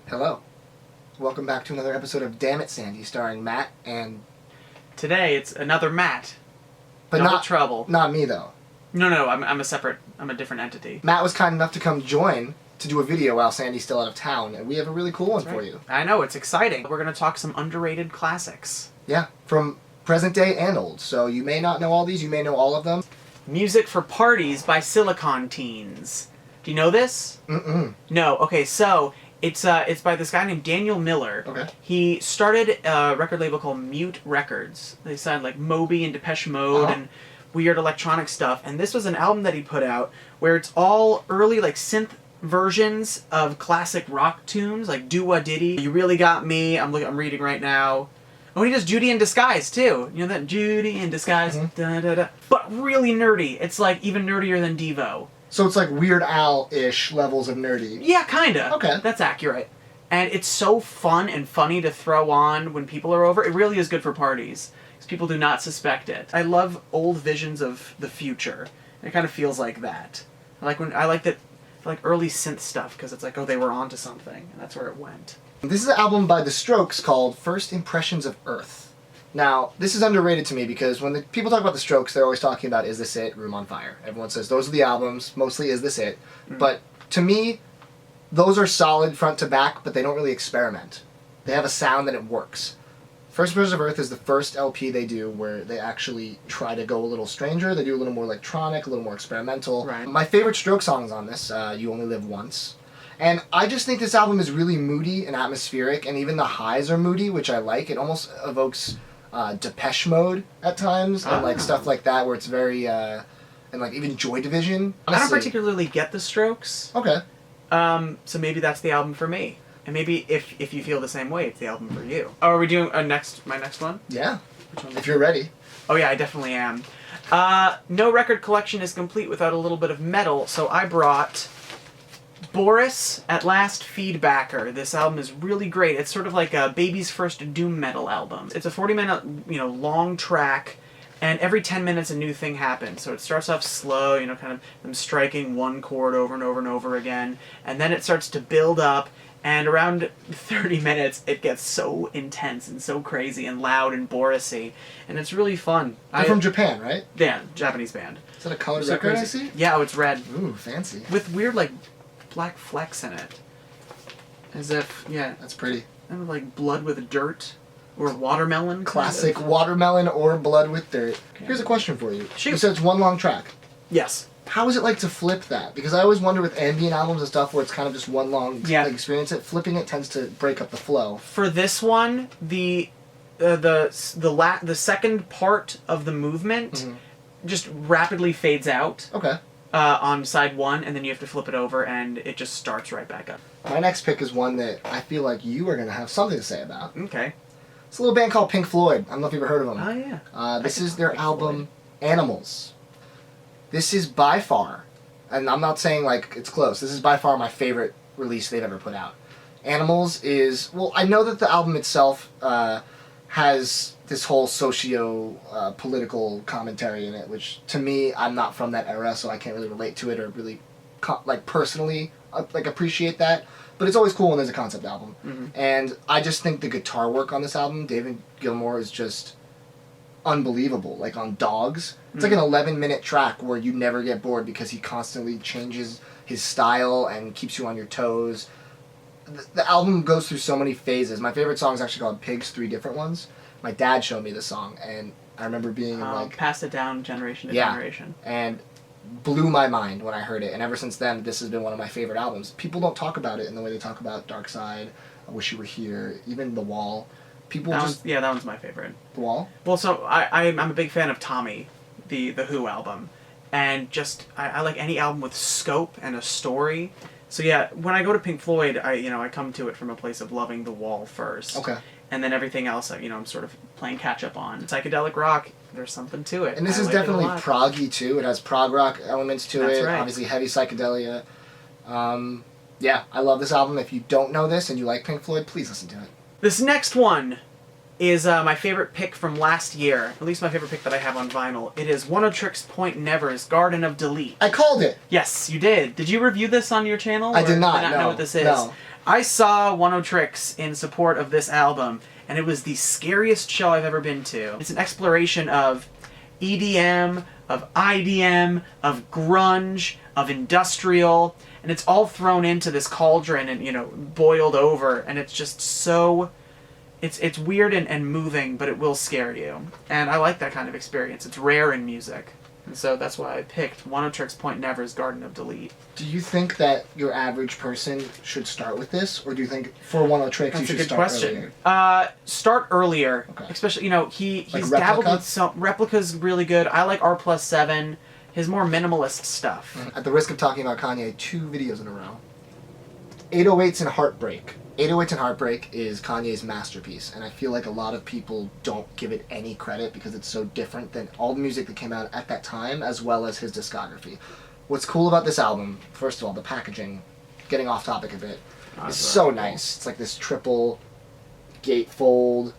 Hello. Welcome back to another episode of Damnit, Sandy, starring Matt and... Today it's another Matt. But Double not trouble. Not me, though. No, I'm a different entity. Matt was kind enough to come join to do a video while Sandy's still out of town, and we have a really cool one for you. I know, it's exciting. We're going to talk some underrated classics. Yeah, from present day and old. So you may not know all these, you may know all of them. Music for Parties by Silicon Teens. Do you know this? Mm-mm. No, okay, so... It's by this guy named Daniel Miller. Okay. He started a record label called Mute Records. They signed like Moby and Depeche Mode and weird electronic stuff. And this was an album that he put out where it's all early like synth versions of classic rock tunes like Do Wah Diddy, You Really Got Me. I'm reading right now. Oh, he does Judy in Disguise too. You know that Judy in Disguise, da da da. But really nerdy. It's like even nerdier than Devo. So it's like Weird Al-ish levels of nerdy. Yeah, kinda. Okay. That's accurate. And it's so fun and funny to throw on when people are over. It really is good for parties, because people do not suspect it. I love old visions of the future. It kind of feels like that. I like early synth stuff, because it's like, oh, they were onto something, and that's where it went. This is an album by The Strokes called First Impressions of Earth. Now, this is underrated to me because when people talk about The Strokes, they're always talking about Is This It, Room on Fire. Everyone says those are the albums, mostly Is This It. But to me, those are solid front to back, but they don't really experiment. They have a sound that it works. First Impressions of Earth is the first LP they do where they actually try to go a little stranger. They do a little more electronic, a little more experimental. Right. My favorite Strokes songs on this, You Only Live Once. And I just think this album is really moody and atmospheric, and even the highs are moody, which I like. It almost evokes Depeche Mode at times, and like stuff like that, where it's very, and like even Joy Division. Honestly, I don't particularly get The Strokes. Okay. So maybe that's the album for me. And maybe if you feel the same way, it's the album for you. Oh, are we doing my next one? Yeah. Which one? If you're ready. Oh yeah, I definitely am. No record collection is complete without a little bit of metal, so I brought Boris, At Last Feedbacker. This album is really great. It's sort of like a baby's first doom metal album. It's a 40-minute, long track, and every 10 minutes a new thing happens. So it starts off slow, kind of them striking one chord over and over and over again, and then it starts to build up, and around 30 minutes it gets so intense and so crazy and loud and Boris-y, and it's really fun. They're from Japan, right? Yeah, Japanese band. Is that a colored So record I crazy. see? Yeah, oh, it's red. Ooh, fancy. With weird, black flecks in it. As if, yeah. That's pretty. Kind of like blood with dirt. Or watermelon. Classic watermelon or blood with dirt. Okay. Here's a question for you. Shoot. You said it's one long track. Yes. How is it like to flip that? Because I always wonder with ambient albums and stuff where it's kind of just one long experience. Flipping it tends to break up the flow. For this one, the second part of the movement just rapidly fades out. Okay. On side one, and then you have to flip it over, and it just starts right back up. My next pick is one that I feel like you are going to have something to say about. Okay. It's a little band called Pink Floyd. I don't know if you've ever heard of them. Oh, yeah. This is their album, Animals. This is by far, and I'm not saying like it's close, this is by far my favorite release they've ever put out. Animals is, well, I know that the album itself has this whole socio-political commentary in it, which to me, I'm not from that era, so I can't really relate to it or really personally appreciate that. But it's always cool when there's a concept album. And I just think the guitar work on this album, David Gilmour, is just unbelievable. Like on Dogs, it's like an 11-minute track where you never get bored because he constantly changes his style and keeps you on your toes. The album goes through so many phases. My favorite song is actually called Pigs, 3 Different Ones. My dad showed me this song, and I remember being pass it down generation to generation. And blew my mind when I heard it. And ever since then, this has been one of my favorite albums. People don't talk about it in the way they talk about Dark Side, I Wish You Were Here, even The Wall. People that one's my favorite. The Wall? Well, so I'm a big fan of Tommy, the Who album, and just I like any album with scope and a story. So yeah, when I go to Pink Floyd, I come to it from a place of loving The Wall first. Okay. And then everything else, I'm sort of playing catch up on. Psychedelic rock, there's something to it. And this is definitely proggy too. It has prog rock elements to it. Right. Obviously heavy psychedelia. Yeah, I love this album. If you don't know this and you like Pink Floyd, please listen to it. This next one is my favorite pick from last year. At least my favorite pick that I have on vinyl. It is One Tricks Point Never's Garden of Delete. I called it! Yes, you did. Did you review this on your channel? I did not, know what this is? No. I saw One O Tricks in support of this album, and it was the scariest show I've ever been to. It's an exploration of EDM, of IDM, of grunge, of industrial, and it's all thrown into this cauldron and, you know, boiled over, and it's just so... It's weird and moving, but it will scare you. And I like that kind of experience. It's rare in music. And so that's why I picked One O Tricks Point Never's Garden of Delete. Do you think that your average person should start with this, or do you think for One O Tricks you should start question. earlier? Start earlier, Okay. Especially, you know, he's Like dabbled Replica? with some Replica's really good. I like R+7, his more minimalist stuff. At the risk of talking about Kanye 2 videos in a row, 808s and Heartbreak. 808s and Heartbreak is Kanye's masterpiece, and I feel like a lot of people don't give it any credit because it's so different than all the music that came out at that time, as well as his discography. What's cool about this album, first of all, the packaging, getting off topic a bit, is so nice. It's like this triple gatefold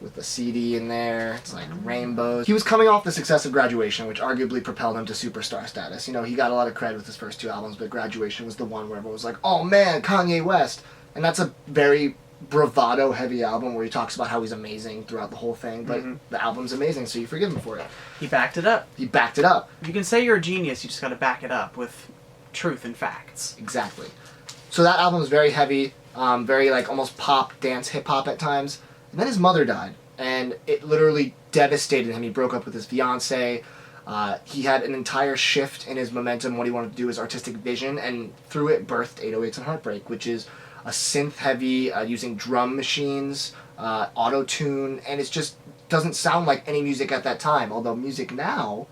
with the CD in there. It's like rainbows. He was coming off the success of Graduation, which arguably propelled him to superstar status. You know, he got a lot of credit with his first 2 albums, but Graduation was the one where everyone was like, oh man, Kanye West. And that's a very bravado-heavy album where he talks about how he's amazing throughout the whole thing, but the album's amazing, so you forgive him for it. He backed it up. He backed it up. If you can say you're a genius, you just gotta back it up with truth and facts. Exactly. So that album is very heavy, very like almost pop, dance, hip-hop at times. And then his mother died, and it literally devastated him. He broke up with his fiancée. He had an entire shift in his momentum, what he wanted to do, his artistic vision, and through it birthed 808s and Heartbreak, which is a synth-heavy, using drum machines, auto-tune, and it just doesn't sound like any music at that time, although music now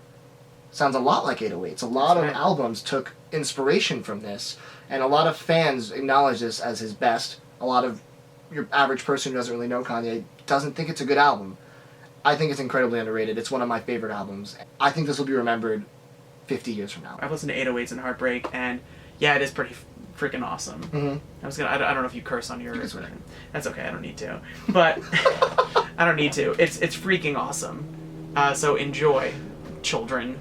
sounds a lot like 808s. A lot of albums took inspiration from this, and a lot of fans acknowledge this as his best. A lot of your average person who doesn't really know Kanye doesn't think it's a good album. I think it's incredibly underrated. It's one of my favorite albums. I think this will be remembered 50 years from now. I've listened to 808s and Heartbreak, and yeah, it is pretty freaking awesome. I don't know if you curse on your... That's okay, I don't need to. But I don't need to. It's freaking awesome. So enjoy, children.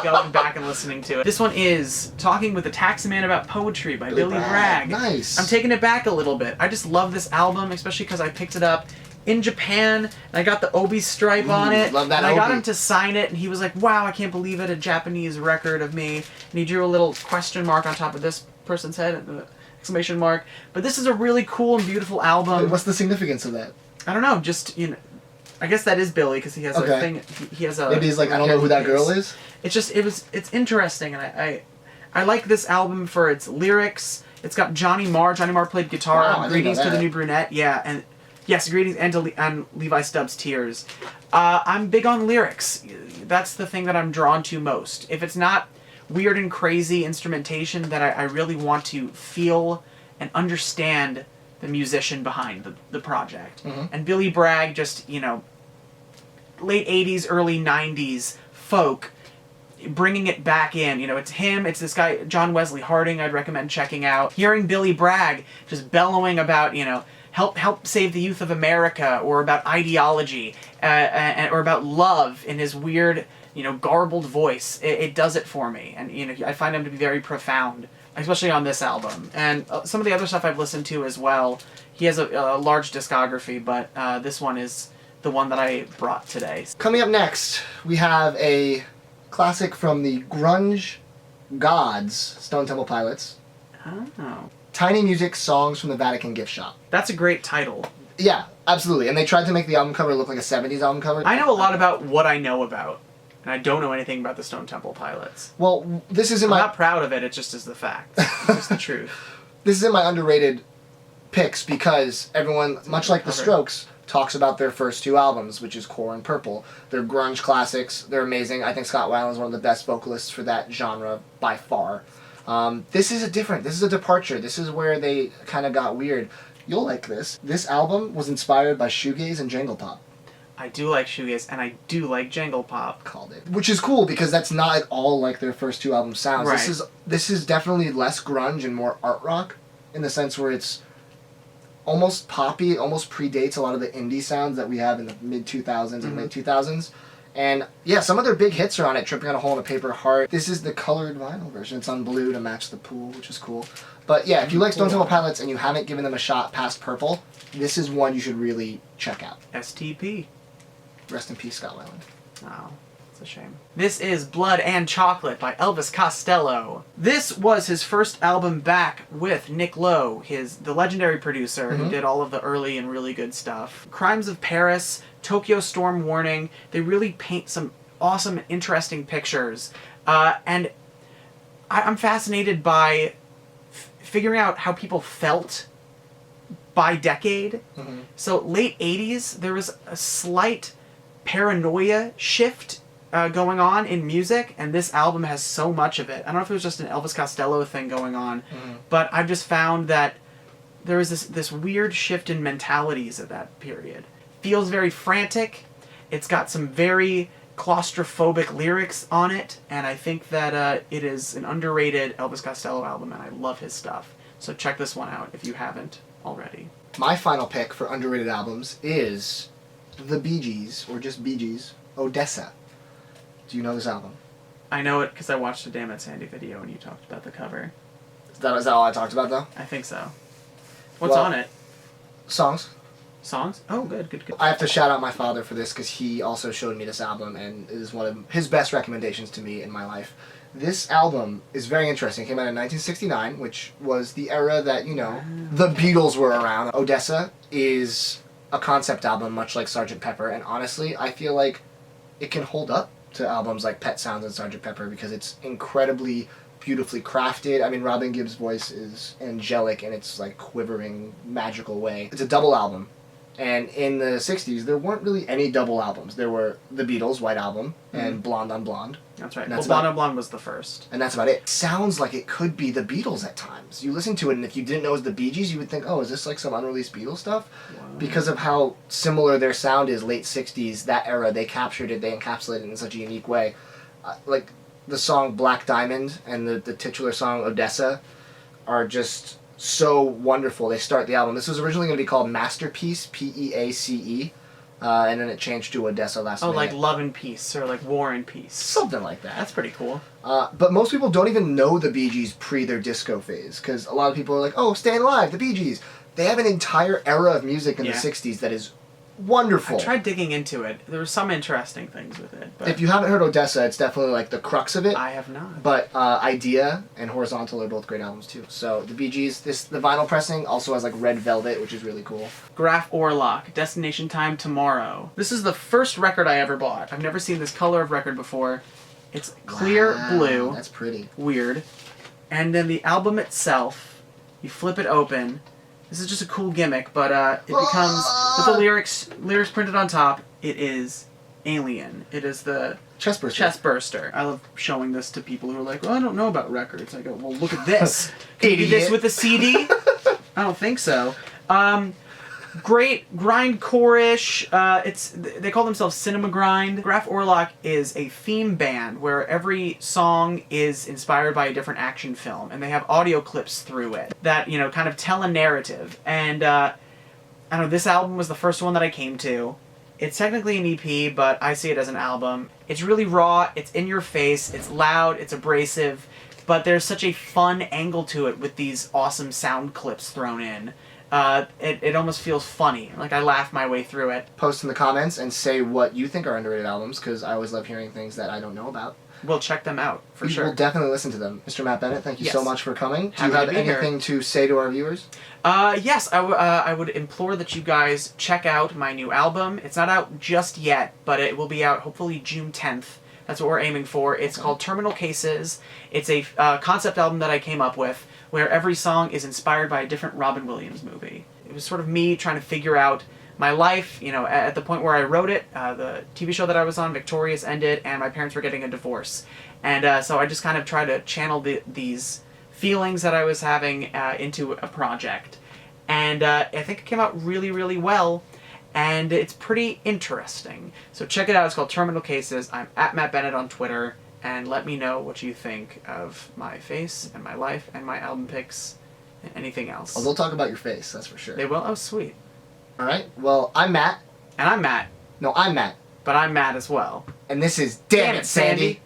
Going back and listening to it. This one is Talking with the Taxi-Man About Poetry by Billy Bragg. Nice. I'm taking it back a little bit. I just love this album, especially because I picked it up in Japan, and I got the Obi stripe on it. Love that and I got Obi. him to sign it, and he was like, wow, I can't believe it, a Japanese record of me. And he drew a little question mark on top of this person's head, exclamation mark. But this is a really cool and beautiful album. Wait, what's the significance of that? I don't know, just, you know, I guess that is Billy, because he has a thing, he has a... Maybe he's like, I don't know who that girl is? It's just, it's interesting, and I like this album for its lyrics. It's got Johnny Marr. Johnny Marr played guitar Wow, I on didn't Greetings know to the that. New Brunette. Yeah, and yes, Greetings and Levi Stubbs' Tears. I'm big on lyrics. That's the thing that I'm drawn to most. If it's not weird and crazy instrumentation, that I really want to feel and understand the musician behind the project. And Billy Bragg, just, you know, late 80s, early 90s folk, bringing it back in. You know, it's him, it's this guy, John Wesley Harding, I'd recommend checking out. Hearing Billy Bragg just bellowing about, you know, help save the youth of America, or about ideology, or about love in his weird, you know, garbled voice. It does it for me. And, you know, I find him to be very profound, especially on this album. And some of the other stuff I've listened to as well. He has a large discography, but this one is the one that I brought today. Coming up next, we have a classic from the grunge gods, Stone Temple Pilots. Oh. Tiny Music Songs from the Vatican Gift Shop. That's a great title. Yeah, absolutely. And they tried to make the album cover look like a 70s album cover. I know a lot about what I know about, and I don't know anything about the Stone Temple Pilots. Well, this isn't I'm my... not proud of it, it just is the fact. It's just the truth. This isn't my underrated picks because everyone, much like the Strokes, talks about their first 2 albums, which is Core and Purple. They're grunge classics. They're amazing. I think Scott Weiland is one of the best vocalists for that genre by far. This is a departure. This is where they kind of got weird. You'll like this. This album was inspired by shoegaze and jangle pop. I do like shoegaze, and I do like jangle pop. Called it. Which is cool because that's not at all like their first 2 album sounds. Right. This is definitely less grunge and more art rock, in the sense where it's almost poppy, almost predates a lot of the indie sounds that we have in the mid 2000s and late 2000s. And yeah, some of their big hits are on it. Tripping on a Hole in a Paper Heart. This is the colored vinyl version. It's on blue to match the pool, which is cool. But yeah, if you like Stone Temple Pilots and you haven't given them a shot past Purple, this is one you should really check out. STP. Rest in peace, Scott Weiland. Oh, it's a shame. This is Blood and Chocolate by Elvis Costello. This was his first album back with Nick Lowe, the legendary producer who did all of the early and really good stuff. Crimes of Paris, Tokyo Storm Warning, they really paint some awesome, interesting pictures. And I'm fascinated by figuring out how people felt by decade. So late 80s, there was a slight paranoia shift going on in music, and this album has so much of it. I don't know if it was just an Elvis Costello thing going on, but I've just found that there was this weird shift in mentalities at that period. Feels very frantic. It's got some very claustrophobic lyrics on it, and I think that it is an underrated Elvis Costello album, and I love his stuff. So check this one out if you haven't already. My final pick for underrated albums is the Bee Gees, or just Bee Gees, Odessa. Do you know this album? I know it because I watched a Damnit Sandy video and you talked about the cover. Is that all I talked about, though? I think so. What's on it? Songs. Songs? Oh, good. I have to shout out my father for this because he also showed me this album and it is one of his best recommendations to me in my life. This album is very interesting. It came out in 1969, which was the era that, the Beatles were around. Odessa is a concept album, much like Sgt. Pepper, and honestly, I feel like it can hold up to albums like Pet Sounds and Sgt. Pepper because it's incredibly beautifully crafted. I mean, Robin Gibb's voice is angelic in its like quivering, magical way. It's a double album. And in the 60s, there weren't really any double albums. There were the Beatles' White Album and Blonde on Blonde. That's right. Blonde on Blonde was the first. And that's about it. Sounds like it could be the Beatles at times. You listen to it, and if you didn't know it was the Bee Gees, you would think, oh, is this like some unreleased Beatles stuff? Wow. Because of how similar their sound is, late 60s, that era, they captured it, they encapsulated it in such a unique way. Like the song Black Diamond and the titular song Odessa are just so wonderful. They start the album. This was originally going to be called Masterpiece, P-E-A-C-E, and then it changed to Odessa last minute. Oh, like Love and Peace, or like War and Peace. Something like that. That's pretty cool. But most people don't even know the Bee Gees pre their disco phase, because a lot of people are like, oh, Staying Alive, the Bee Gees. They have an entire era of music in the 60s that is wonderful. I tried digging into it. There were some interesting things with it. But if you haven't heard Odessa, it's definitely like the crux of it. I have not. But Idea and Horizontal are both great albums too. So the Bee Gees, the vinyl pressing also has like red velvet, which is really cool. Graph Orlock, Destination Time Tomorrow. This is the first record I ever bought. I've never seen this color of record before. It's clear blue. That's pretty. Weird. And then the album itself, you flip it open. This is just a cool gimmick, but it becomes, with the lyrics printed on top, it is Alien. It is the Chest Burster. I love showing this to people who are like, well, I don't know about records. I go, well, look at this. Can you do this with a CD? I don't think so. Great grindcore-ish. They call themselves Cinema Grind. Graph Orlock is a theme band where every song is inspired by a different action film, and they have audio clips through it that kind of tell a narrative. And I don't know. This album was the first one that I came to. It's technically an EP, but I see it as an album. It's really raw. It's in your face. It's loud. It's abrasive, but there's such a fun angle to it with these awesome sound clips thrown in. It almost feels funny. Like I laugh my way through it. Post in the comments and say what you think are underrated albums, because I always love hearing things that I don't know about. We'll check them out, for sure. We'll definitely listen to them. Mr. Matt Bennett, thank you so much for coming. Do you Happy have to be anything to say to our viewers? Yes, I would implore that you guys check out my new album. It's not out just yet, but it will be out hopefully June 10th. That's what we're aiming for. It's called Terminal Cases. It's a concept album that I came up with, where every song is inspired by a different Robin Williams movie. It was sort of me trying to figure out my life, at the point where I wrote it. The TV show that I was on, Victorious, ended, and my parents were getting a divorce. And so I just kind of tried to channel these feelings that I was having into a project. And I think it came out really, really well, and it's pretty interesting. So check it out. It's called Terminal Cases. I'm at Matt Bennett on Twitter, and let me know what you think of my face and my life and my album picks and anything else. Oh, they'll talk about your face, that's for sure. They will? Oh, sweet. All right. Well, I'm Matt. And I'm Matt. No, I'm Matt. but I'm mad as well. And this is Damn It, Sandy.